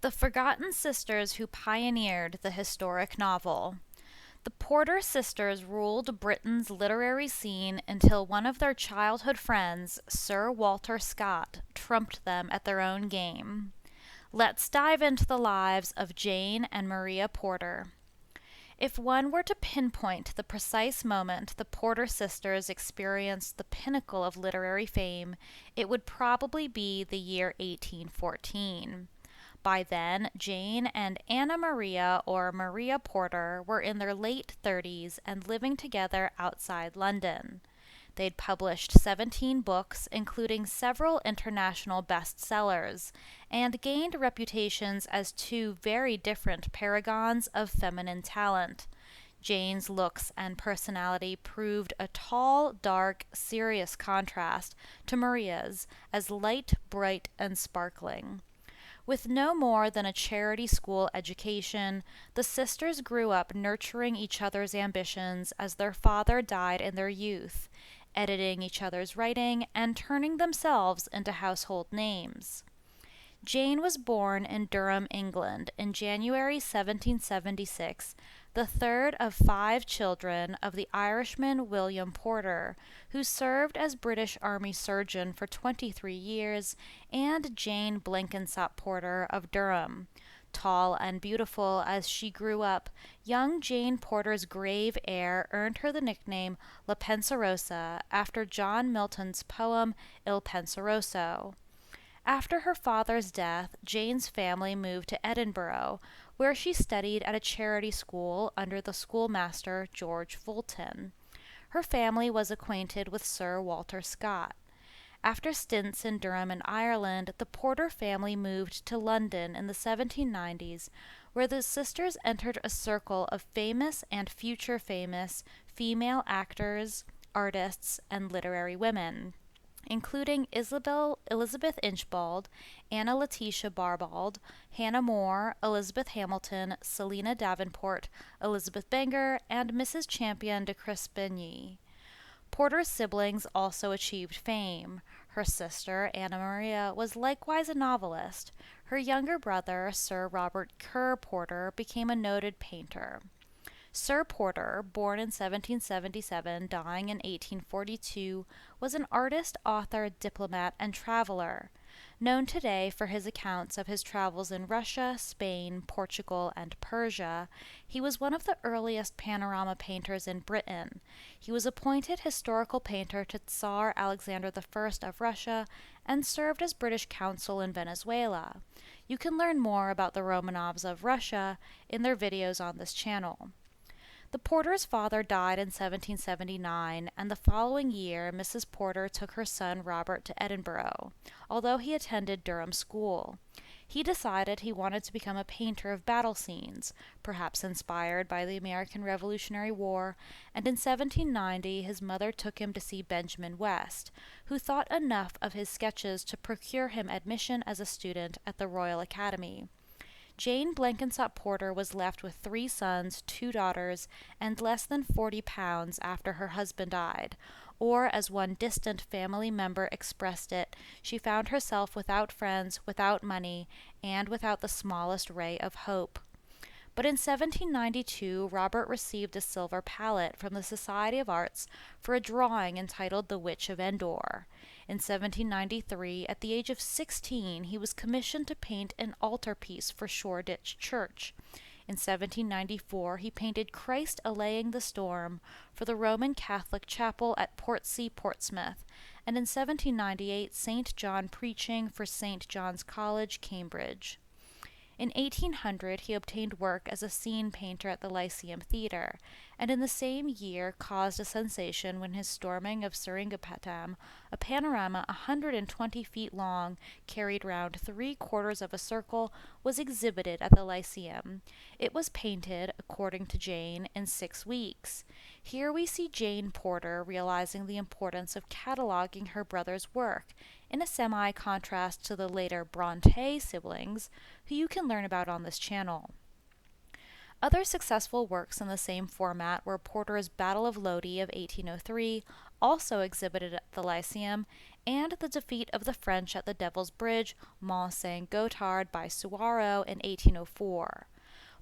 The forgotten sisters who pioneered the historic novel. The Porter sisters ruled Britain's literary scene until one of their childhood friends, Sir Walter Scott, trumped them at their own game. Let's dive into the lives of Jane and Maria Porter. If one were to pinpoint the precise moment the Porter sisters experienced the pinnacle of literary fame, it would probably be the year 1814. By then, Jane and Anna Maria, or Maria Porter, were in their late 30s and living together outside London. They'd published 17 books, including several international bestsellers, and gained reputations as two very different paragons of feminine talent. Jane's looks and personality proved a tall, dark, serious contrast to Maria's, as light, bright, and sparkling. With no more than a charity school education, the sisters grew up nurturing each other's ambitions as their father died in their youth, editing each other's writing and turning themselves into household names. Jane was born in Durham, England, in January 1776, the third of 5 children of the Irishman William Porter, who served as British Army surgeon for 23 years, and Jane Blenkinsop Porter of Durham. Tall and beautiful as she grew up, young Jane Porter's grave air earned her the nickname La Penserosa after John Milton's poem Il Penseroso. After her father's death, Jane's family moved to Edinburgh, where she studied at a charity school under the schoolmaster George Fulton. Her family was acquainted with Sir Walter Scott. After stints in Durham and Ireland, the Porter family moved to London in the 1790s, where the sisters entered a circle of famous and future famous female actors, artists, and literary women, including Elizabeth Inchbald, Anna Letitia Barbald, Hannah More, Elizabeth Hamilton, Selina Davenport, Elizabeth Benger, and Mrs. Champion de Crespigny. Porter's siblings also achieved fame. Her sister, Anna Maria, was likewise a novelist. Her younger brother, Sir Robert Kerr Porter, became a noted painter. Sir Porter, born in 1777, dying in 1842, was an artist, author, diplomat, and traveler. Known today for his accounts of his travels in Russia, Spain, Portugal, and Persia, he was one of the earliest panorama painters in Britain. He was appointed historical painter to Tsar Alexander I of Russia and served as British consul in Venezuela. You can learn more about the Romanovs of Russia in their videos on this channel. The Porter's father died in 1779, and the following year Mrs. Porter took her son Robert to Edinburgh, although he attended Durham School. He decided he wanted to become a painter of battle scenes, perhaps inspired by the American Revolutionary War, and in 1790 his mother took him to see Benjamin West, who thought enough of his sketches to procure him admission as a student at the Royal Academy. Jane Blenkinsop Porter was left with 3 sons, 2 daughters, and less than £40 after her husband died, or, as one distant family member expressed it, she found herself without friends, without money, and without the smallest ray of hope. But in 1792 Robert received a silver palette from the Society of Arts for a drawing entitled The Witch of Endor. In 1793, at the age of 16, he was commissioned to paint an altarpiece for Shoreditch Church. In 1794, he painted Christ allaying the storm for the Roman Catholic chapel at Portsea, Portsmouth, and in 1798, St. John preaching for St. John's College, Cambridge. In 1800 he obtained work as a scene painter at the Lyceum Theatre, and in the same year caused a sensation when his storming of Seringapatam, a panorama 120 feet long, carried round 3/4 of a circle, was exhibited at the Lyceum. It was painted, according to Jane, in 6 weeks. Here we see Jane Porter realizing the importance of cataloging her brother's work, in a semi-contrast to the later Brontës siblings, who you can learn about on this channel. Other successful works in the same format were Porter's Battle of Lodi of 1803, also exhibited at the Lyceum, and the defeat of the French at the Devil's Bridge, Mont Saint-Gothard by Suwarrow in 1804.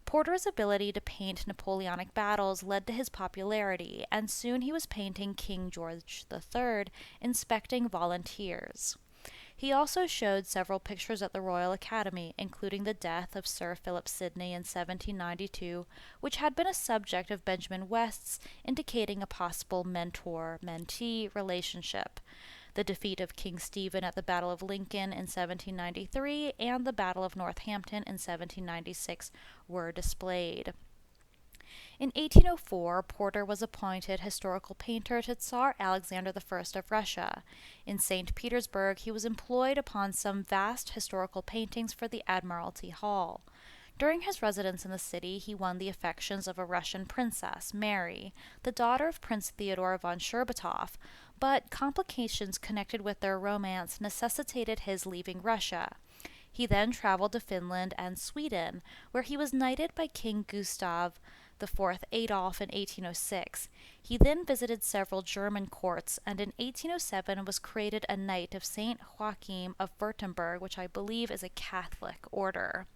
Porter's ability to paint Napoleonic battles led to his popularity, and soon he was painting King George III inspecting volunteers. He also showed several pictures at the Royal Academy, including the death of Sir Philip Sidney in 1792, which had been a subject of Benjamin West's, indicating a possible mentor-mentee relationship. The defeat of King Stephen at the Battle of Lincoln in 1793 and the Battle of Northampton in 1796 were displayed. In 1804, Porter was appointed historical painter to Tsar Alexander I of Russia. In St. Petersburg, he was employed upon some vast historical paintings for the Admiralty Hall. During his residence in the city, he won the affections of a Russian princess, Mary, the daughter of Prince Theodore von Sherbatov, but complications connected with their romance necessitated his leaving Russia. He then traveled to Finland and Sweden, where he was knighted by King Gustav IV Adolf in 1806. He then visited several German courts, and in 1807 was created a knight of St. Joachim of Württemberg, which I believe is a Catholic order.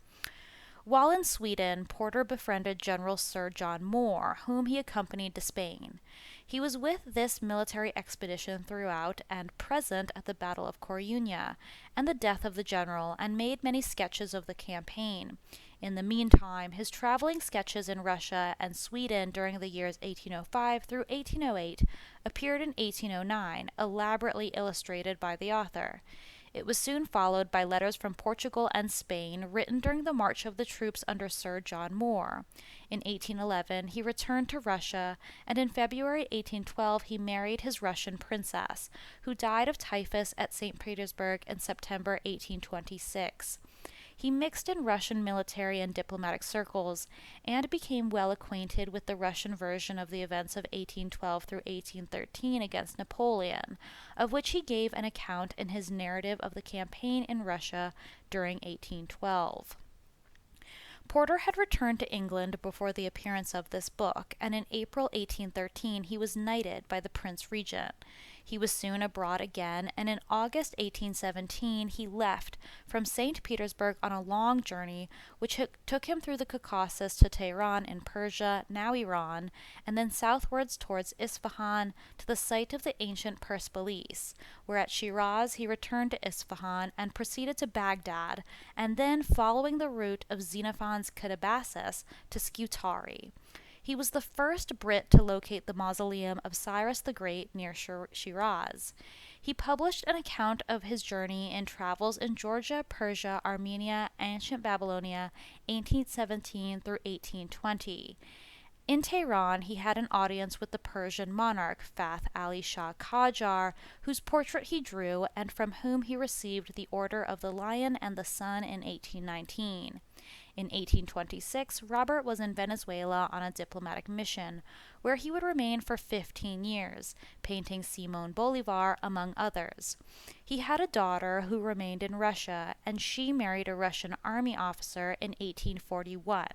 While in Sweden, Porter befriended General Sir John Moore, whom he accompanied to Spain. He was with this military expedition throughout and present at the Battle of Corunna and the death of the general, and made many sketches of the campaign. In the meantime, his traveling sketches in Russia and Sweden during the years 1805 through 1808 appeared in 1809, elaborately illustrated by the author. It was soon followed by letters from Portugal and Spain, written during the march of the troops under Sir John Moore. In 1811, he returned to Russia, and in February 1812 he married his Russian princess, who died of typhus at St. Petersburg in September 1826. He mixed in Russian military and diplomatic circles, and became well acquainted with the Russian version of the events of 1812 through 1813 against Napoleon, of which he gave an account in his narrative of the campaign in Russia during 1812. Porter had returned to England before the appearance of this book, and in April 1813 he was knighted by the Prince Regent. He was soon abroad again, and in August 1817 he left from St. Petersburg on a long journey which took him through the Caucasus to Tehran in Persia, now Iran, and then southwards towards Isfahan to the site of the ancient Persepolis, where at Shiraz he returned to Isfahan and proceeded to Baghdad, and then, following the route of Xenophon's Catabasis, to Scutari. He was the first Brit to locate the mausoleum of Cyrus the Great near Shiraz. He published an account of his journey in Travels in Georgia, Persia, Armenia, Ancient Babylonia, 1817 through 1820. In Tehran, he had an audience with the Persian monarch Fath Ali Shah Qajar, whose portrait he drew and from whom he received the Order of the Lion and the Sun in 1819. In 1826, Robert was in Venezuela on a diplomatic mission, where he would remain for 15 years, painting Simon Bolivar, among others. He had a daughter who remained in Russia, and she married a Russian army officer in 1841.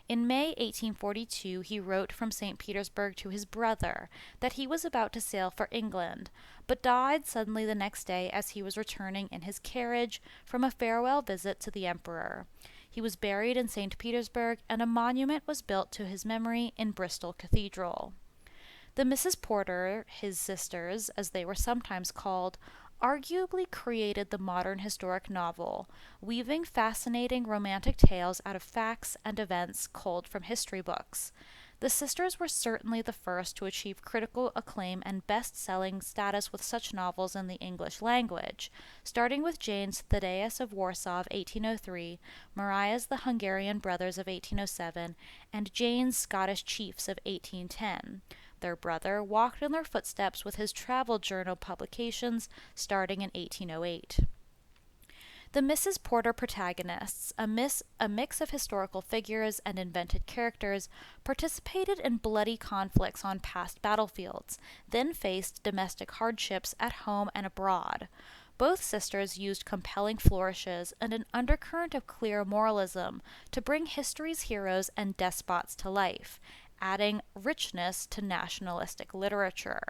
In May 1842, he wrote from St. Petersburg to his brother that he was about to sail for England, but died suddenly the next day as he was returning in his carriage from a farewell visit to the emperor. He was buried in St. Petersburg, and a monument was built to his memory in Bristol Cathedral. The Misses Porter, his sisters, as they were sometimes called, arguably created the modern historic novel, weaving fascinating romantic tales out of facts and events culled from history books. The sisters were certainly the first to achieve critical acclaim and best-selling status with such novels in the English language, starting with Jane's Thaddeus of Warsaw of 1803, Maria's The Hungarian Brothers of 1807, and Jane's Scottish Chiefs of 1810. Their brother walked in their footsteps with his travel journal publications starting in 1808. The Mrs. Porter protagonists, a mix of historical figures and invented characters, participated in bloody conflicts on past battlefields, then faced domestic hardships at home and abroad. Both sisters used compelling flourishes and an undercurrent of clear moralism to bring history's heroes and despots to life, adding richness to nationalistic literature.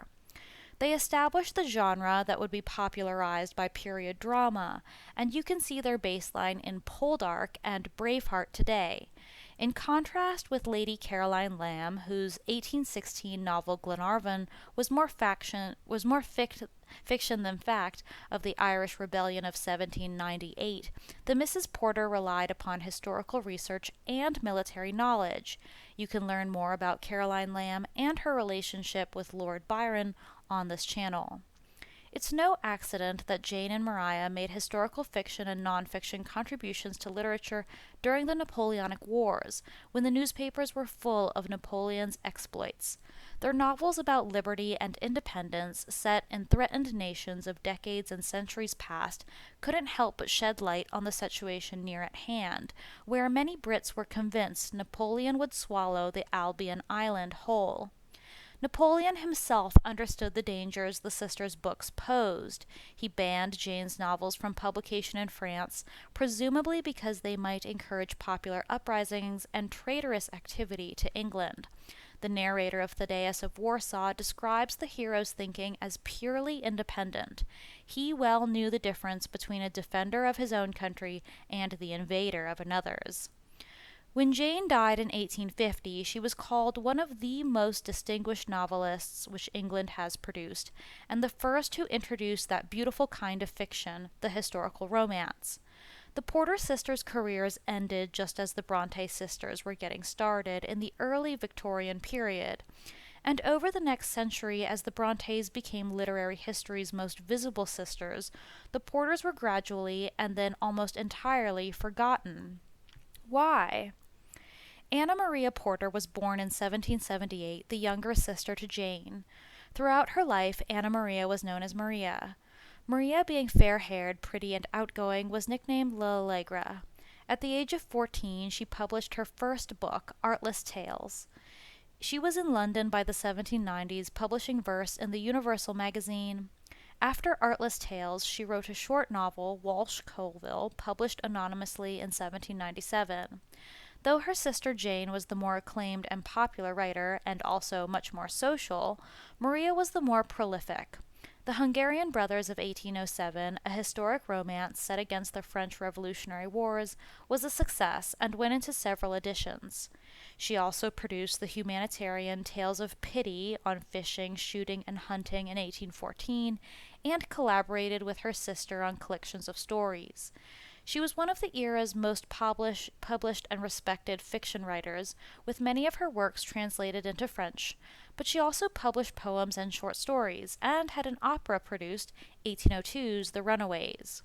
They established the genre that would be popularized by period drama, and you can see their baseline in Poldark and Braveheart today. In contrast with Lady Caroline Lamb, whose 1816 novel Glenarvan was more fiction than fact of the Irish Rebellion of 1798, the Mrs. Porter relied upon historical research and military knowledge. You can learn more about Caroline Lamb and her relationship with Lord Byron on this channel. It's no accident that Jane and Maria made historical fiction and nonfiction contributions to literature during the Napoleonic Wars, when the newspapers were full of Napoleon's exploits. Their novels about liberty and independence, set in threatened nations of decades and centuries past, couldn't help but shed light on the situation near at hand, where many Brits were convinced Napoleon would swallow the Albion Island whole. Napoleon himself understood the dangers the sisters' books posed. He banned Jane's novels from publication in France, presumably because they might encourage popular uprisings and traitorous activity to England. The narrator of Thaddeus of Warsaw describes the hero's thinking as purely independent. He well knew the difference between a defender of his own country and the invader of another's. When Jane died in 1850, she was called one of the most distinguished novelists which England has produced, and the first who introduced that beautiful kind of fiction, the historical romance. The Porter sisters' careers ended just as the Brontë sisters were getting started in the early Victorian period, and over the next century, as the Brontës became literary history's most visible sisters, the Porters were gradually and then almost entirely forgotten. Why? Anna Maria Porter was born in 1778, the younger sister to Jane. Throughout her life, Anna Maria was known as Maria. Maria, being fair-haired, pretty, and outgoing, was nicknamed L'Allegra. At the age of 14, she published her first book, Artless Tales. She was in London by the 1790s, publishing verse in the Universal magazine. After Artless Tales, she wrote a short novel, Walsh Colville, published anonymously in 1797. Though her sister Jane was the more acclaimed and popular writer, and also much more social, Maria was the more prolific. The Hungarian Brothers of 1807, a historic romance set against the French Revolutionary Wars, was a success and went into several editions. She also produced the humanitarian Tales of Pity on fishing, shooting, and hunting in 1814, and collaborated with her sister on collections of stories. She was one of the era's most published and respected fiction writers, with many of her works translated into French, but she also published poems and short stories, and had an opera produced, 1802's The Runaways.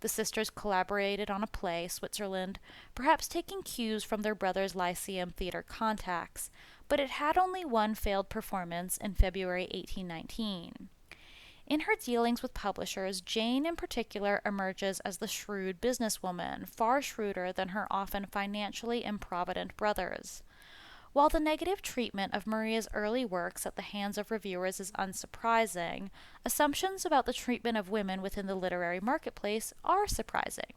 The sisters collaborated on a play, Switzerland, perhaps taking cues from their brothers' Lyceum theater contacts, but it had only one failed performance in February 1819. In her dealings with publishers, Jane in particular emerges as the shrewd businesswoman, far shrewder than her often financially improvident brothers. While the negative treatment of Maria's early works at the hands of reviewers is unsurprising, assumptions about the treatment of women within the literary marketplace are surprising.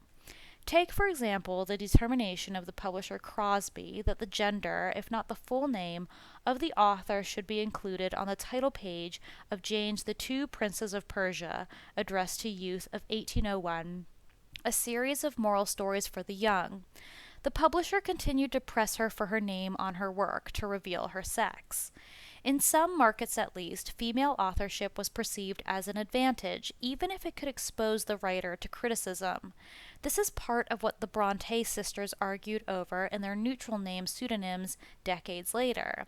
Take, for example, the determination of the publisher Crosby that the gender, if not the full name, of the author should be included on the title page of Jane's The Two Princes of Persia, addressed to youth of 1801, a series of moral stories for the young. The publisher continued to press her for her name on her work to reveal her sex. In some markets at least, female authorship was perceived as an advantage, even if it could expose the writer to criticism. This is part of what the Brontë sisters argued over in their neutral name pseudonyms decades later.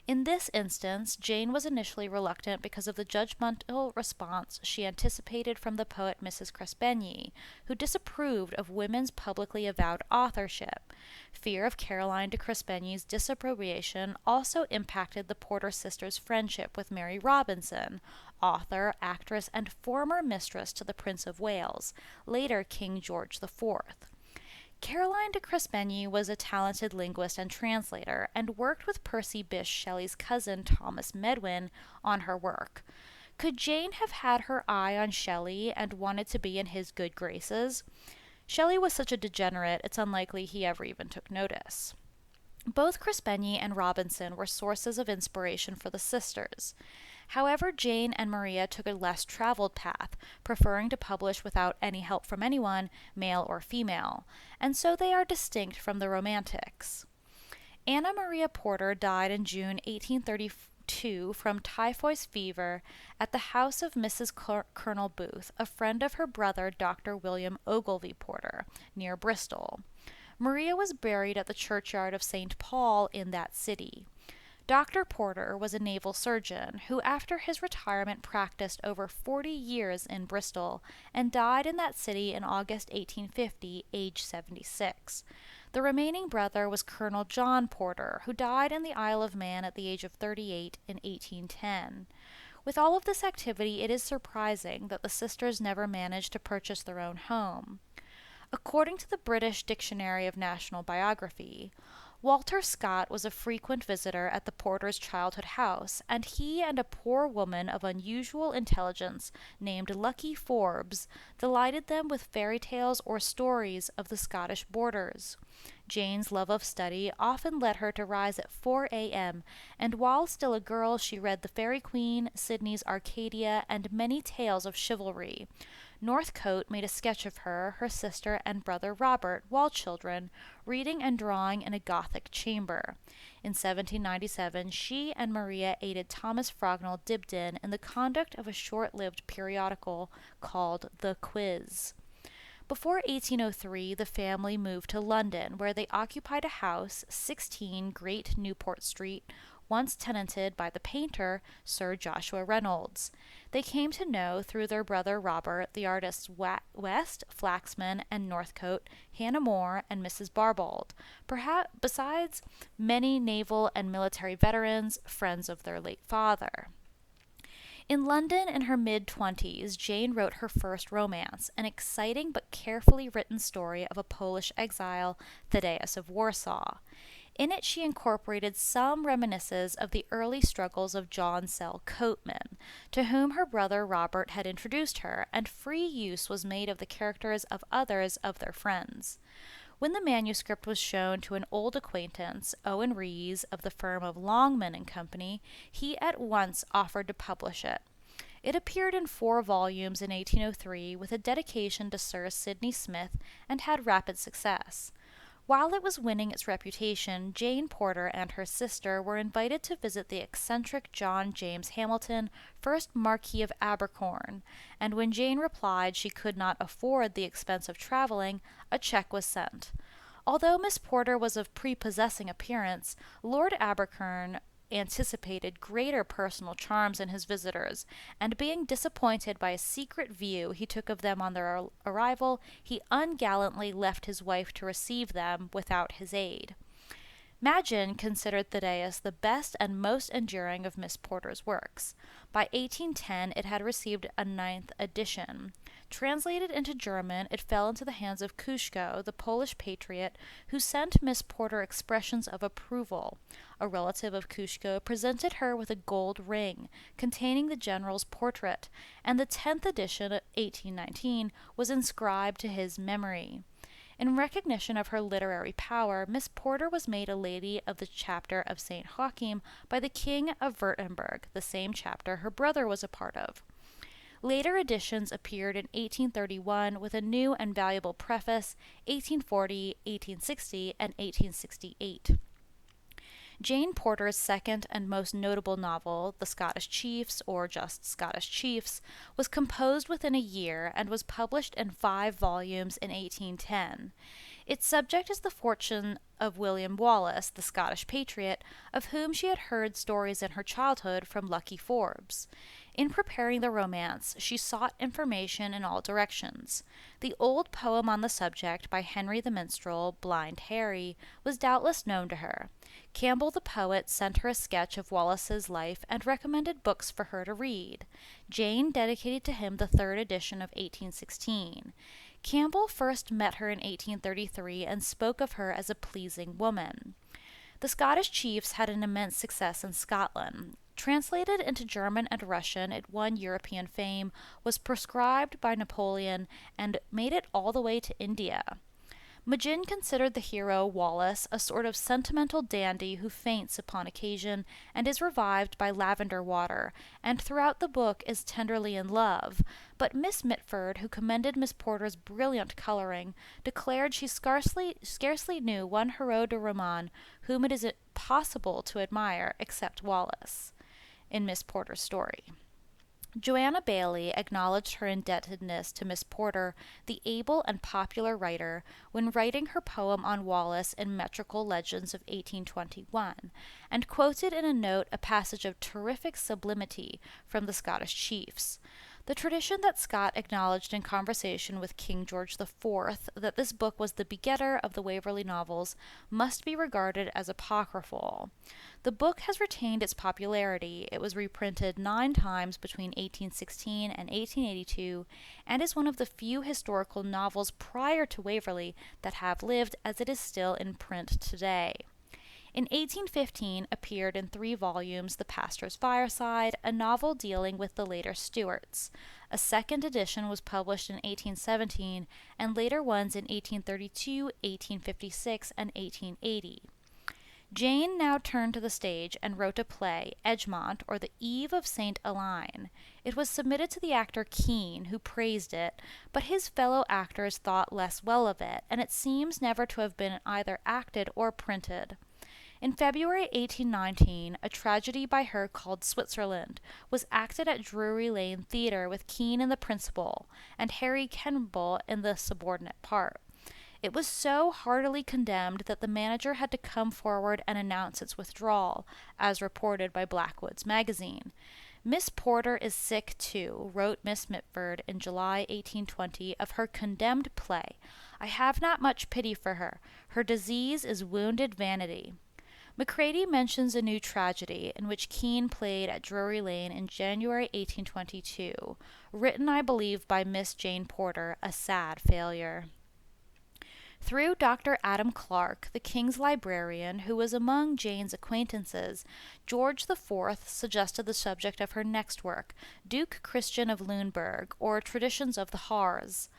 In this instance, Jane was initially reluctant because of the judgmental response she anticipated from the poet Mrs. Crespigny, who disapproved of women's publicly avowed authorship. Fear of Caroline de Crespigny's disapprobation also impacted the Porter sisters' friendship with Mary Robinson, author, actress, and former mistress to the Prince of Wales, later King George IV. Caroline de Crespigny was a talented linguist and translator, and worked with Percy Bysshe Shelley's cousin Thomas Medwin on her work. Could Jane have had her eye on Shelley and wanted to be in his good graces? Shelley was such a degenerate, it's unlikely he ever even took notice. Both Crispini and Robinson were sources of inspiration for the sisters. However, Jane and Maria took a less traveled path, preferring to publish without any help from anyone, male or female, and so they are distinct from the Romantics. Anna Maria Porter died in June 1832 from typhoid fever at the house of Mrs. Colonel Booth, a friend of her brother Dr. William Ogilvy Porter, near Bristol. Maria was buried at the churchyard of St. Paul in that city. Dr. Porter was a naval surgeon who, after his retirement, practiced over 40 years in Bristol and died in that city in August 1850, age 76. The remaining brother was Colonel John Porter, who died in the Isle of Man at the age of 38 in 1810. With all of this activity, it is surprising that the sisters never managed to purchase their own home. According to the British Dictionary of National Biography, Walter Scott was a frequent visitor at the Porters' childhood house, and he and a poor woman of unusual intelligence named Lucky Forbes delighted them with fairy tales or stories of the Scottish borders. Jane's love of study often led her to rise at 4 a.m., and while still a girl she read The Fairy Queen, Sidney's Arcadia, and many tales of chivalry. Northcote made a sketch of her, her sister, and brother Robert, while children, reading and drawing in a Gothic chamber. In 1797, she and Maria aided Thomas Frognall Dibdin in the conduct of a short-lived periodical called The Quiz. Before 1803, the family moved to London, where they occupied a house, 16 Great Newport Street, once tenanted by the painter Sir Joshua Reynolds. They came to know, through their brother Robert, the artists West, Flaxman, and Northcote, Hannah More, and Mrs. Barbauld, besides many naval and military veterans, friends of their late father. In London in her mid-20s, Jane wrote her first romance, an exciting but carefully written story of a Polish exile, Thaddeus of Warsaw. In it, she incorporated some reminiscences of the early struggles of John Sell Coatman, to whom her brother Robert had introduced her, and free use was made of the characters of others of their friends. When the manuscript was shown to an old acquaintance, Owen Rees, of the firm of Longman and Company, he at once offered to publish it. It appeared in 4 volumes in 1803 with a dedication to Sir Sidney Smith and had rapid success. While it was winning its reputation, Jane Porter and her sister were invited to visit the eccentric John James Hamilton, 1st Marquis of Abercorn, and when Jane replied she could not afford the expense of traveling, a check was sent. Although Miss Porter was of prepossessing appearance, Lord Abercorn anticipated greater personal charms in his visitors, and being disappointed by a secret view he took of them on their arrival, he ungallantly left his wife to receive them without his aid. Maginn considered Thaddeus the best and most enduring of Miss Porter's works. By 1810 it had received a 9th edition. Translated into German, it fell into the hands of Kuszko, the Polish patriot, who sent Miss Porter expressions of approval. A relative of Kuszko presented her with a gold ring containing the general's portrait, and the 10th edition, 1819, was inscribed to his memory. In recognition of her literary power, Miss Porter was made a Lady of the Chapter of St. Joachim by the King of Württemberg, the same chapter her brother was a part of. Later editions appeared in 1831 with a new and valuable preface, 1840, 1860, and 1868. Jane Porter's second and most notable novel, The Scottish Chiefs, or just Scottish Chiefs, was composed within a year and was published in 5 volumes in 1810. Its subject is the fortune of William Wallace, the Scottish patriot, of whom she had heard stories in her childhood from Lucky Forbes. In preparing the romance, she sought information in all directions. The old poem on the subject by Henry the Minstrel, Blind Harry, was doubtless known to her. Campbell the poet sent her a sketch of Wallace's life and recommended books for her to read. Jane dedicated to him the 3rd edition of 1816. Campbell first met her in 1833 and spoke of her as a pleasing woman. The Scottish Chiefs had an immense success in Scotland. Translated into German and Russian, it won European fame, was proscribed by Napoleon, and made it all the way to India. Maginn considered the hero, Wallace, a sort of sentimental dandy who faints upon occasion and is revived by lavender water, and throughout the book is tenderly in love. But Miss Mitford, who commended Miss Porter's brilliant coloring, declared she scarcely knew one héros de roman whom it is possible to admire except Wallace in Miss Porter's story. Joanna Baillie acknowledged her indebtedness to Miss Porter, the able and popular writer, when writing her poem on Wallace in Metrical Legends of 1821, and quoted in a note a passage of terrific sublimity from the Scottish chiefs. The tradition that Scott acknowledged in conversation with King George IV that this book was the begetter of the Waverley novels must be regarded as apocryphal. The book has retained its popularity. It was reprinted 9 times between 1816 and 1882, and is one of the few historical novels prior to Waverley that have lived as it is still in print today. In 1815 appeared in 3 volumes The Pastor's Fireside, a novel dealing with the later Stuarts. A second edition was published in 1817, and later ones in 1832, 1856, and 1880. Jane now turned to the stage and wrote a play, Edgemont, or The Eve of St. Aline. It was submitted to the actor Kean, who praised it, but his fellow actors thought less well of it, and it seems never to have been either acted or printed. In February 1819, a tragedy by her called Switzerland was acted at Drury Lane Theatre with Kean in the principal, and Harry Kemble in the subordinate part. It was so heartily condemned that the manager had to come forward and announce its withdrawal, as reported by Blackwood's Magazine. Miss Porter is sick too, wrote Miss Mitford in July 1820 of her condemned play. I have not much pity for her. Her disease is wounded vanity. Macready mentions a new tragedy in which Kean played at Drury Lane in January 1822, written, I believe, by Miss Jane Porter, a sad failure. Through Dr. Adam Clarke, the king's librarian, who was among Jane's acquaintances, George IV suggested the subject of her next work, Duke Christian of Luneburg, or Traditions of the Harz.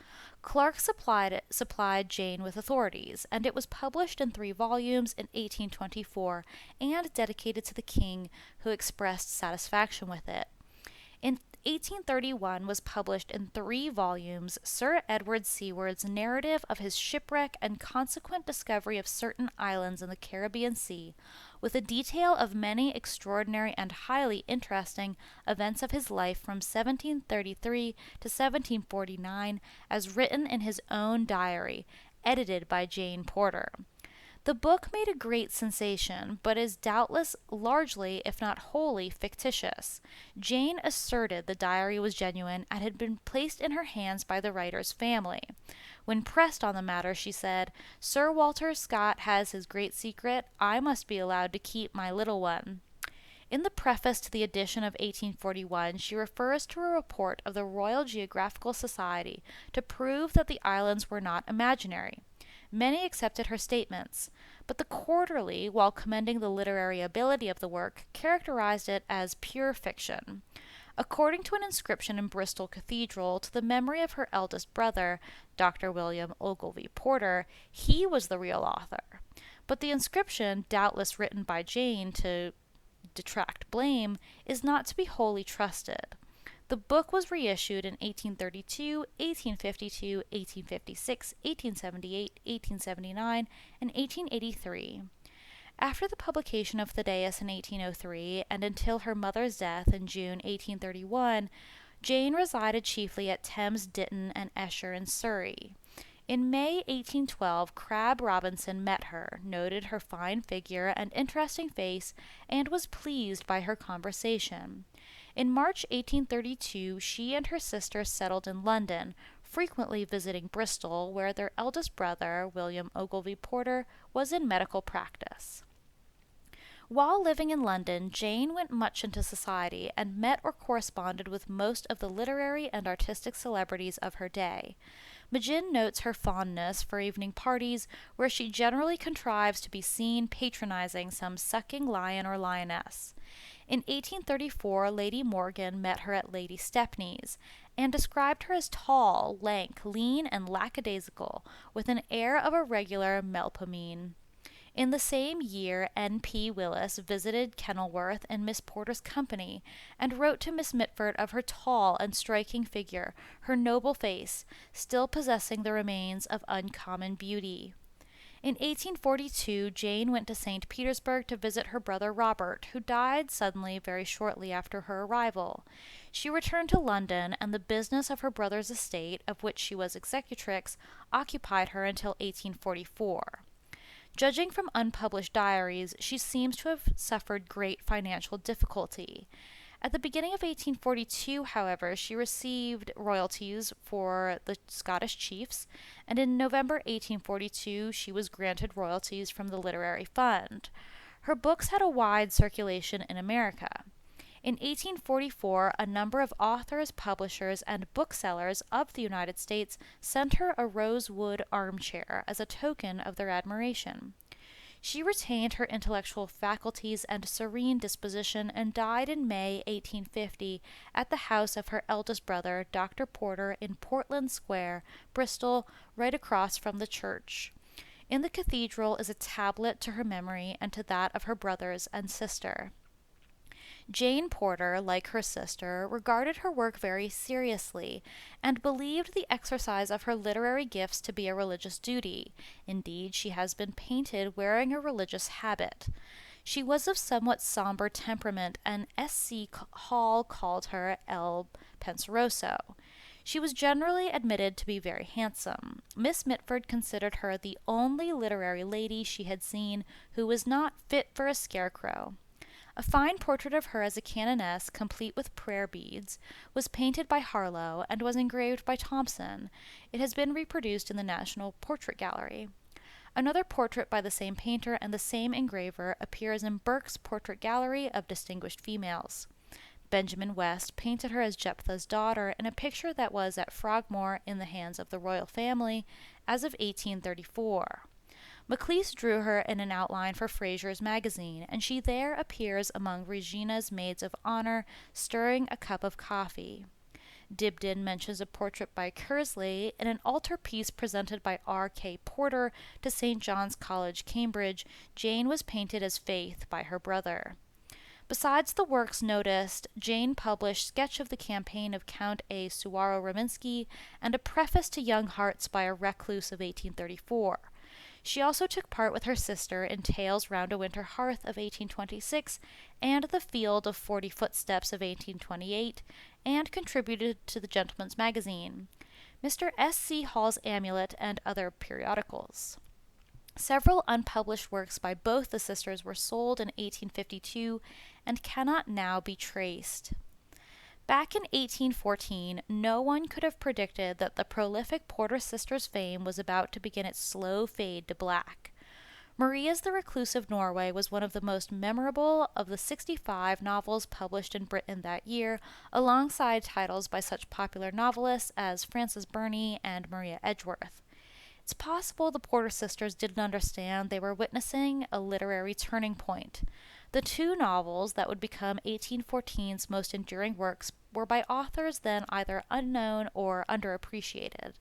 Clarke supplied Jane with authorities, and it was published in 3 volumes in 1824 and dedicated to the king, who expressed satisfaction with it. In 1831 was published in 3 volumes Sir Edward Seward's narrative of his shipwreck and consequent discovery of certain islands in the Caribbean Sea, with a detail of many extraordinary and highly interesting events of his life from 1733 to 1749, as written in his own diary, edited by Jane Porter. The book made a great sensation, but is doubtless largely, if not wholly, fictitious. Jane asserted the diary was genuine and had been placed in her hands by the writer's family. When pressed on the matter, she said, Sir Walter Scott has his great secret. I must be allowed to keep my little one. In the preface to the edition of 1841, she refers to a report of the Royal Geographical Society to prove that the islands were not imaginary. Many accepted her statements, but the Quarterly, while commending the literary ability of the work, characterized it as pure fiction. According to an inscription in Bristol Cathedral to the memory of her eldest brother, Dr. William Ogilvy Porter, he was the real author. But the inscription, doubtless written by Jane to detract blame, is not to be wholly trusted. The book was reissued in 1832, 1852, 1856, 1878, 1879, and 1883. After the publication of Thaddeus in 1803, and until her mother's death in June 1831, Jane resided chiefly at Thames Ditton and Esher in Surrey. In May 1812, Crabbe Robinson met her, noted her fine figure and interesting face, and was pleased by her conversation. In March 1832, she and her sister settled in London, frequently visiting Bristol, where their eldest brother, William Ogilvy Porter, was in medical practice. While living in London, Jane went much into society and met or corresponded with most of the literary and artistic celebrities of her day. Maginn notes her fondness for evening parties, where she generally contrives to be seen patronizing some sucking lion or lioness. In 1834, Lady Morgan met her at Lady Stepney's, and described her as tall, lank, lean, and lackadaisical, with an air of a regular Melpomene. In the same year, N.P. Willis visited Kenilworth in Miss Porter's company, and wrote to Miss Mitford of her tall and striking figure, her noble face, still possessing the remains of uncommon beauty. In 1842, Jane went to St. Petersburg to visit her brother Robert, who died suddenly very shortly after her arrival. She returned to London, and the business of her brother's estate, of which she was executrix, occupied her until 1844. Judging from unpublished diaries, she seems to have suffered great financial difficulty. At the beginning of 1842, however, she received royalties for the Scottish chiefs, and in November 1842 she was granted royalties from the Literary Fund. Her books had a wide circulation in America. In 1844, a number of authors, publishers, and booksellers of the United States sent her a rosewood armchair as a token of their admiration. She retained her intellectual faculties and serene disposition, and died in May 1850 at the house of her eldest brother, Dr. Porter, in Portland Square, Bristol, right across from the church. In the cathedral is a tablet to her memory and to that of her brothers and sister. Jane Porter, like her sister, regarded her work very seriously, and believed the exercise of her literary gifts to be a religious duty. Indeed, she has been painted wearing a religious habit. She was of somewhat somber temperament, and S.C. Hall called her El Penseroso. She was generally admitted to be very handsome. Miss Mitford considered her the only literary lady she had seen who was not fit for a scarecrow. A fine portrait of her as a canoness, complete with prayer beads, was painted by Harlow and was engraved by Thomson. It has been reproduced in the National Portrait Gallery. Another portrait by the same painter and the same engraver appears in Burke's Portrait Gallery of Distinguished Females. Benjamin West painted her as Jephthah's daughter in a picture that was at Frogmore in the hands of the royal family as of 1834. Maclise drew her in an outline for Fraser's magazine, and she there appears among Regina's maids of honor, stirring a cup of coffee. Dibdin mentions a portrait by Kersley in an altarpiece presented by R.K. Porter to St. John's College, Cambridge. Jane was painted as Faith by her brother. Besides the works noticed, Jane published Sketch of the Campaign of Count A. Suwarrow-Raminski and a preface to Young Hearts by a Recluse of 1834. She also took part with her sister in Tales Round a Winter Hearth of 1826 and The Field of 40 Footsteps of 1828, and contributed to the Gentleman's Magazine, Mr. S. C. Hall's Amulet, and other periodicals. Several unpublished works by both the sisters were sold in 1852 and cannot now be traced. Back in 1814, no one could have predicted that the prolific Porter sisters' fame was about to begin its slow fade to black. Maria's the Recluse of Norway was one of the most memorable of the 65 novels published in Britain that year, alongside titles by such popular novelists as Frances Burney and Maria Edgeworth. It's possible the Porter sisters didn't understand they were witnessing a literary turning point. The two novels that would become 1814's most enduring works were by authors then either unknown or underappreciated.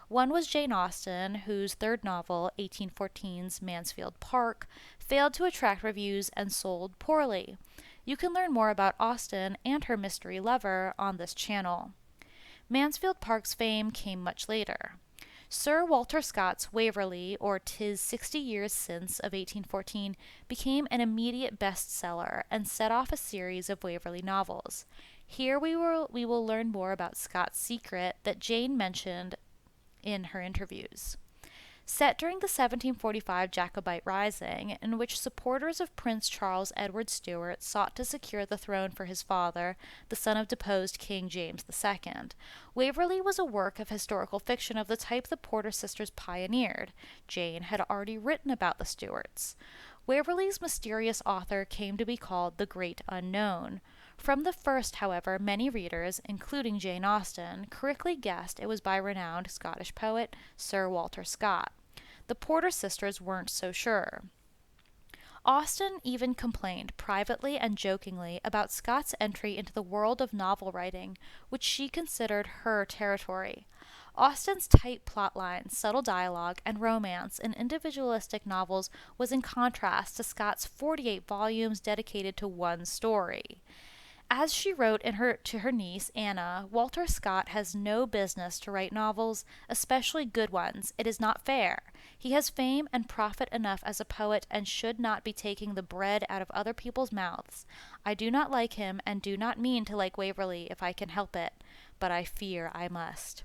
One was Jane Austen, whose third novel, 1814's Mansfield Park, failed to attract reviews and sold poorly. You can learn more about Austen and her mystery lover on this channel. Mansfield Park's fame came much later. Sir Walter Scott's Waverley, or 'Tis 60 Years Since of 1814, became an immediate bestseller and set off a series of Waverley novels. Here we will learn more about Scott's secret that Jane mentioned in her interviews. Set during the 1745 Jacobite Rising, in which supporters of Prince Charles Edward Stuart sought to secure the throne for his father, the son of deposed King James II, Waverley was a work of historical fiction of the type the Porter sisters pioneered. Jane had already written about the Stuarts. Waverley's mysterious author came to be called the Great Unknown. From the first, however, many readers, including Jane Austen, correctly guessed it was by renowned Scottish poet Sir Walter Scott. The Porter sisters weren't so sure. Austen even complained privately and jokingly about Scott's entry into the world of novel writing, which she considered her territory. Austen's tight plot lines, subtle dialogue, and romance in individualistic novels was in contrast to Scott's 48 volumes dedicated to one story. As she wrote to her niece, Anna, Walter Scott has no business to write novels, especially good ones. It is not fair. He has fame and profit enough as a poet and should not be taking the bread out of other people's mouths. I do not like him and do not mean to like Waverley if I can help it, but I fear I must.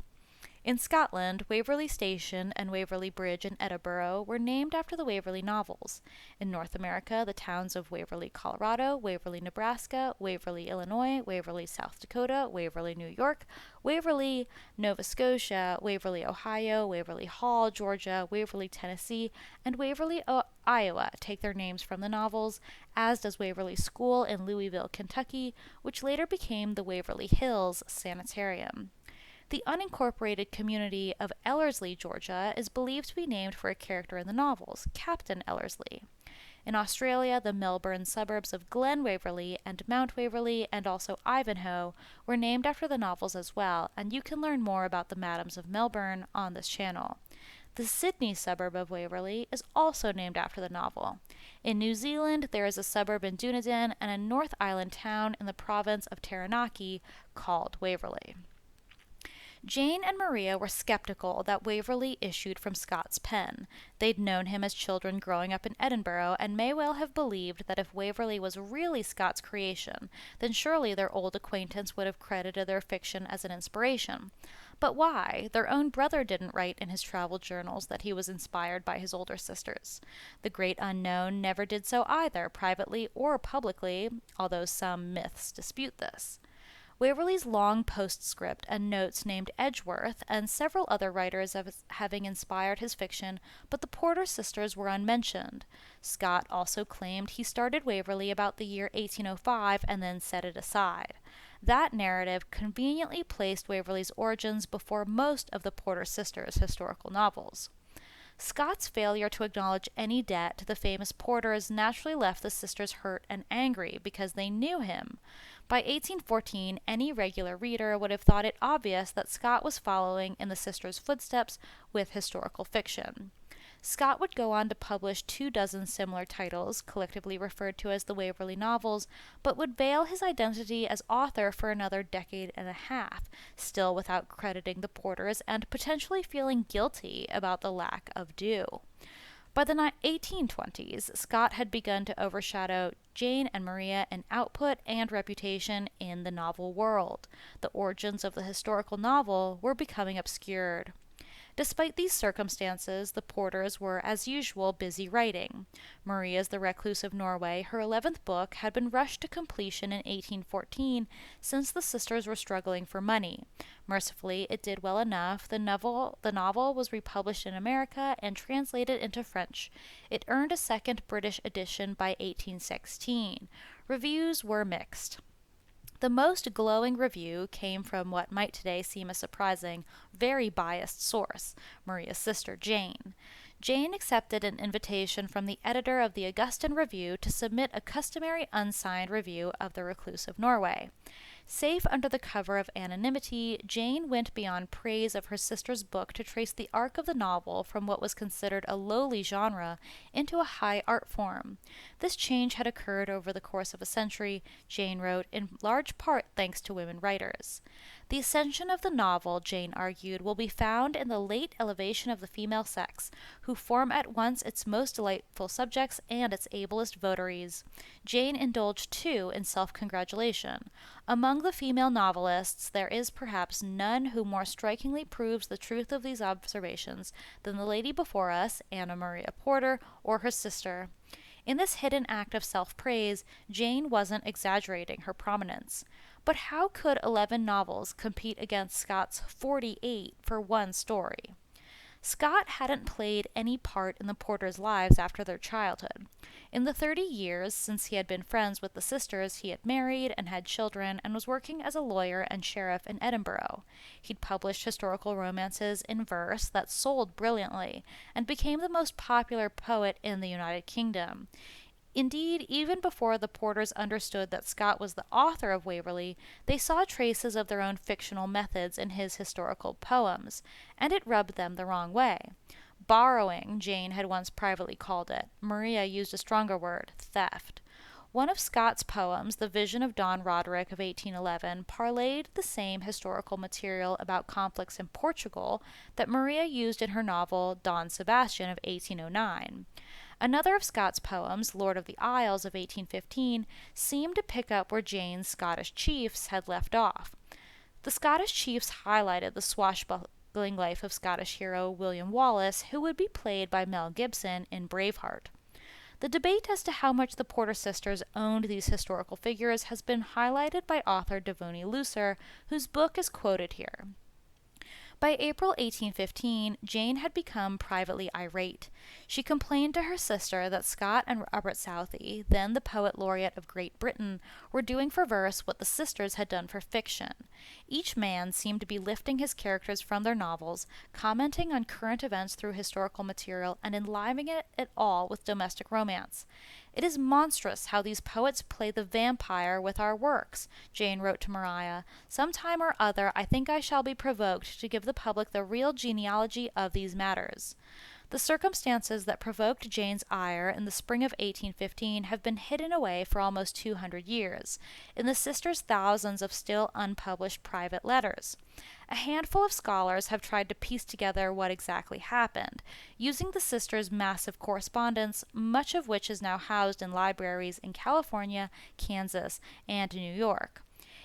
In Scotland, Waverley Station and Waverley Bridge in Edinburgh were named after the Waverley novels. In North America, the towns of Waverley, Colorado, Waverley, Nebraska, Waverley, Illinois, Waverley, South Dakota, Waverley, New York, Waverley, Nova Scotia, Waverley, Ohio, Waverley Hall, Georgia, Waverley, Tennessee, and Waverley, Iowa take their names from the novels, as does Waverley School in Louisville, Kentucky, which later became the Waverly Hills Sanitarium. The unincorporated community of Ellerslie, Georgia, is believed to be named for a character in the novels, Captain Ellerslie. In Australia, the Melbourne suburbs of Glen Waverley and Mount Waverley and also Ivanhoe were named after the novels as well, and you can learn more about the Madams of Melbourne on this channel. The Sydney suburb of Waverley is also named after the novel. In New Zealand, there is a suburb in Dunedin and a North Island town in the province of Taranaki called Waverley. Jane and Maria were skeptical that Waverley issued from Scott's pen. They'd known him as children growing up in Edinburgh and may well have believed that if Waverley was really Scott's creation, then surely their old acquaintance would have credited their fiction as an inspiration. But why? Their own brother didn't write in his travel journals that he was inspired by his older sisters. The great unknown never did so either, privately or publicly, although some myths dispute this. Waverley's long postscript and notes named Edgeworth and several other writers as having inspired his fiction, but the Porter sisters were unmentioned. Scott also claimed he started Waverley about the year 1805 and then set it aside. That narrative conveniently placed Waverley's origins before most of the Porter sisters' historical novels. Scott's failure to acknowledge any debt to the famous Porters naturally left the sisters hurt and angry because they knew him. By 1814, any regular reader would have thought it obvious that Scott was following in the sisters' footsteps with historical fiction. Scott would go on to publish 24 similar titles, collectively referred to as the Waverley novels, but would veil his identity as author for another decade and a half, still without crediting the Porters and potentially feeling guilty about the lack of due. By the 1820s, Scott had begun to overshadow Jane and Maria in output and reputation in the novel world. The origins of the historical novel were becoming obscured. Despite these circumstances, the Porters were, as usual, busy writing. Maria's The Recluse of Norway, her 11th book, had been rushed to completion in 1814 since the sisters were struggling for money. Mercifully, it did well enough. The novel was republished in America and translated into French. It earned a second British edition by 1816. Reviews were mixed. The most glowing review came from what might today seem a surprising, very biased source, Maria's sister, Jane. Jane accepted an invitation from the editor of the Augustan Review to submit a customary unsigned review of The Recluse of Norway. Safe under the cover of anonymity, Jane went beyond praise of her sister's book to trace the arc of the novel from what was considered a lowly genre into a high art form. This change had occurred over the course of a century, Jane wrote, in large part thanks to women writers. The ascension of the novel, Jane argued, will be found in the late elevation of the female sex, who form at once its most delightful subjects and its ablest votaries. Jane indulged, too, in self-congratulation. Among the female novelists, there is perhaps none who more strikingly proves the truth of these observations than the lady before us, Anna Maria Porter, or her sister. In this hidden act of self-praise, Jane wasn't exaggerating her prominence. But how could 11 novels compete against Scott's 48 for one story? Scott hadn't played any part in the Porters' lives after their childhood. In the 30 years since he had been friends with the sisters, he had married and had children and was working as a lawyer and sheriff in Edinburgh. He'd published historical romances in verse that sold brilliantly and became the most popular poet in the United Kingdom. Indeed, even before the Porters understood that Scott was the author of Waverley, they saw traces of their own fictional methods in his historical poems, and it rubbed them the wrong way. Borrowing, Jane had once privately called it. Maria used a stronger word, theft. One of Scott's poems, The Vision of Don Roderick of 1811, parlayed the same historical material about conflicts in Portugal that Maria used in her novel Don Sebastian of 1809. Another of Scott's poems, Lord of the Isles of 1815, seemed to pick up where Jane's Scottish chiefs had left off. The Scottish chiefs highlighted the swashbuckling life of Scottish hero William Wallace, who would be played by Mel Gibson in Braveheart. The debate as to how much the Porter sisters owned these historical figures has been highlighted by author Devoney, whose book is quoted here. By April 1815, Jane had become privately irate. She complained to her sister that Scott and Robert Southey, then the poet laureate of Great Britain, were doing for verse what the sisters had done for fiction. Each man seemed to be lifting his characters from their novels, commenting on current events through historical material, and enlivening it all with domestic romance. It is monstrous how these poets play the vampire with our works, Jane wrote to Maria. Some time or other I think I shall be provoked to give the public the real genealogy of these matters. The circumstances that provoked Jane's ire in the spring of 1815 have been hidden away for almost 200 years, in the sisters' thousands of still unpublished private letters. A handful of scholars have tried to piece together what exactly happened, using the sisters' massive correspondence, much of which is now housed in libraries in California, Kansas, and New York.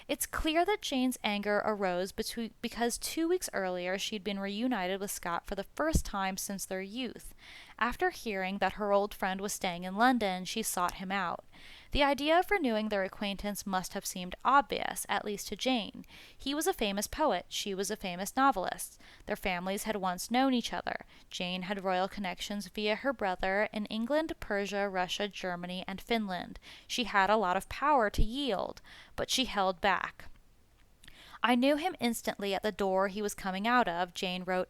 It's clear that Jane's anger arose because 2 weeks earlier she'd been reunited with Scott for the first time since their youth. After hearing that her old friend was staying in London, she sought him out. The idea of renewing their acquaintance must have seemed obvious, at least to Jane. He was a famous poet, she was a famous novelist. Their families had once known each other. Jane had royal connections via her brother in England, Persia, Russia, Germany, and Finland. She had a lot of power to yield, but she held back. I knew him instantly at the door he was coming out of, Jane wrote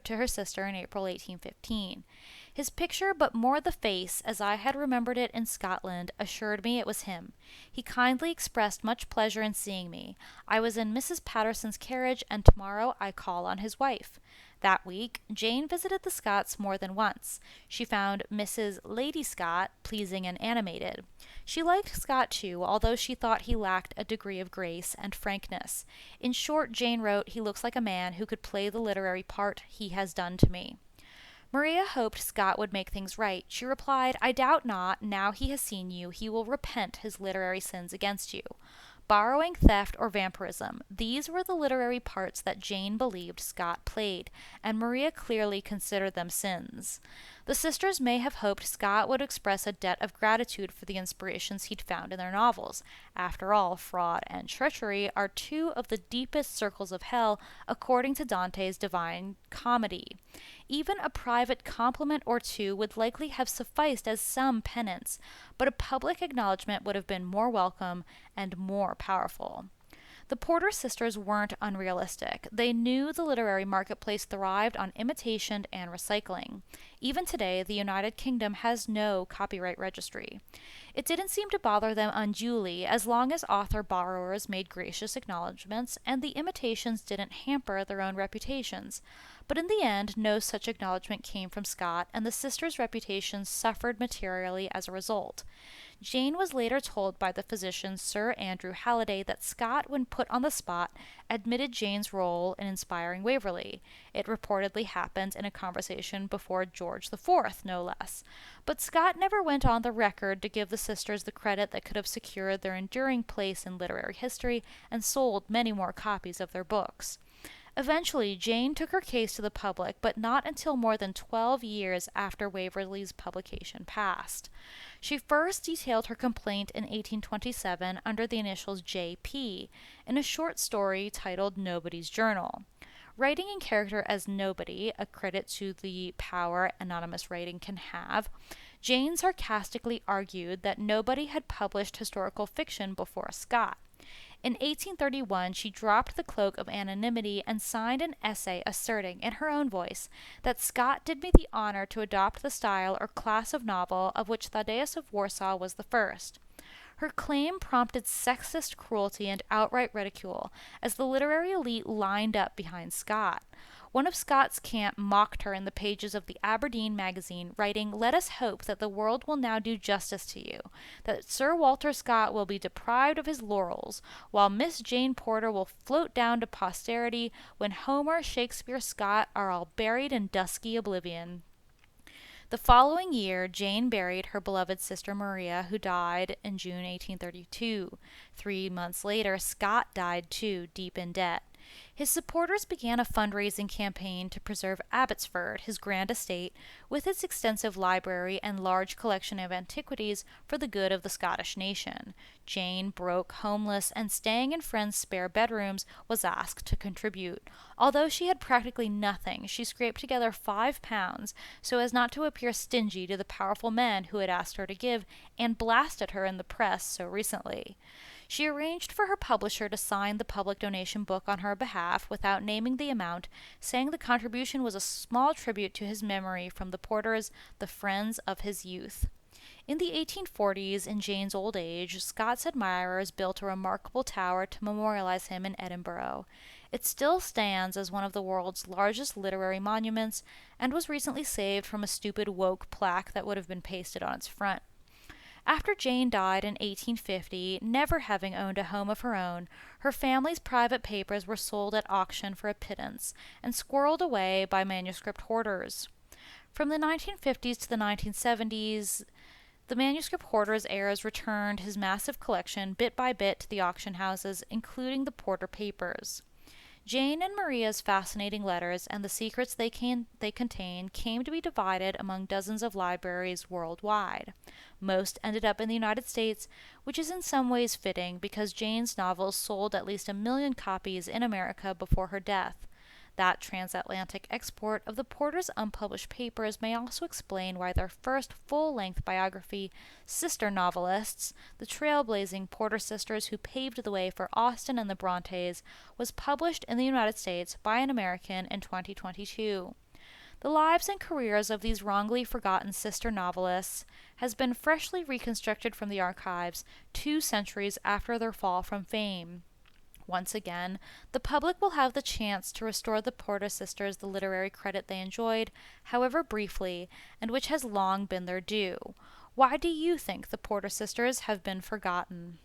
to her sister in April 1815. His picture, but more the face, as I had remembered it in Scotland, assured me it was him. He kindly expressed much pleasure in seeing me. I was in Mrs. Patterson's carriage, and tomorrow I call on his wife. That week, Jane visited the Scotts more than once. She found Mrs. Lady Scott pleasing and animated. She liked Scott too, although she thought he lacked a degree of grace and frankness. In short, Jane wrote, he looks like a man who could play the literary part he has done to me. Maria hoped Scott would make things right. She replied, I doubt not, now he has seen you, he will repent his literary sins against you. Borrowing, theft, or vampirism, these were the literary parts that Jane believed Scott played, and Maria clearly considered them sins. The sisters may have hoped Scott would express a debt of gratitude for the inspirations he'd found in their novels. After all, fraud and treachery are two of the deepest circles of hell, according to Dante's Divine Comedy. Even a private compliment or two would likely have sufficed as some penance, but a public acknowledgment would have been more welcome and more powerful. The Porter sisters weren't unrealistic. They knew the literary marketplace thrived on imitation and recycling. Even today, the United Kingdom has no copyright registry. It didn't seem to bother them unduly as long as author borrowers made gracious acknowledgments and the imitations didn't hamper their own reputations. But in the end, no such acknowledgment came from Scott, and the sisters' reputations suffered materially as a result. Jane was later told by the physician Sir Andrew Halliday that Scott, when put on the spot, admitted Jane's role in inspiring Waverley. It reportedly happened in a conversation before George IV, no less. But Scott never went on the record to give the sisters the credit that could have secured their enduring place in literary history and sold many more copies of their books. Eventually, Jane took her case to the public, but not until more than 12 years after Waverley's publication passed. She first detailed her complaint in 1827 under the initials J.P. in a short story titled Nobody's Journal. Writing in character as Nobody, a credit to the power anonymous writing can have, Jane sarcastically argued that nobody had published historical fiction before Scott. In 1831, she dropped the cloak of anonymity and signed an essay asserting, in her own voice, that Scott did me the honor to adopt the style or class of novel of which Thaddeus of Warsaw was the first. Her claim prompted sexist cruelty and outright ridicule as the literary elite lined up behind Scott. One of Scott's camp mocked her in the pages of the Aberdeen magazine, writing, "Let us hope that the world will now do justice to you, that Sir Walter Scott will be deprived of his laurels, while Miss Jane Porter will float down to posterity when Homer, Shakespeare, Scott are all buried in dusky oblivion." The following year, Jane buried her beloved sister Maria, who died in June 1832. 3 months later, Scott died too, deep in debt. His supporters began a fundraising campaign to preserve Abbotsford, his grand estate, with its extensive library and large collection of antiquities for the good of the Scottish nation. Jane, broke, homeless, and staying in friends' spare bedrooms, was asked to contribute. Although she had practically nothing, she scraped together £5 so as not to appear stingy to the powerful men who had asked her to give and blasted her in the press so recently. She arranged for her publisher to sign the public donation book on her behalf without naming the amount, saying the contribution was a small tribute to his memory from the Porters, the friends of his youth. In the 1840s, in Jane's old age, Scott's admirers built a remarkable tower to memorialize him in Edinburgh. It still stands as one of the world's largest literary monuments and was recently saved from a stupid woke plaque that would have been pasted on its front. After Jane died in 1850, never having owned a home of her own, her family's private papers were sold at auction for a pittance and squirreled away by manuscript hoarders. From the 1950s to the 1970s, the manuscript hoarder's heirs returned his massive collection bit by bit to the auction houses, including the Porter papers. Jane and Maria's fascinating letters and the secrets they contain came to be divided among dozens of libraries worldwide. Most ended up in the United States, which is in some ways fitting because Jane's novels sold at least 1 million copies in America before her death. That transatlantic export of the Porters' unpublished papers may also explain why their first full-length biography, Sister Novelists, the trailblazing Porter sisters who paved the way for Austen and the Brontës, was published in the United States by an American in 2022. The lives and careers of these wrongly forgotten sister novelists has been freshly reconstructed from the archives 2 centuries after their fall from fame. Once again, the public will have the chance to restore the Porter sisters the literary credit they enjoyed, however briefly, and which has long been their due. Why do you think the Porter sisters have been forgotten?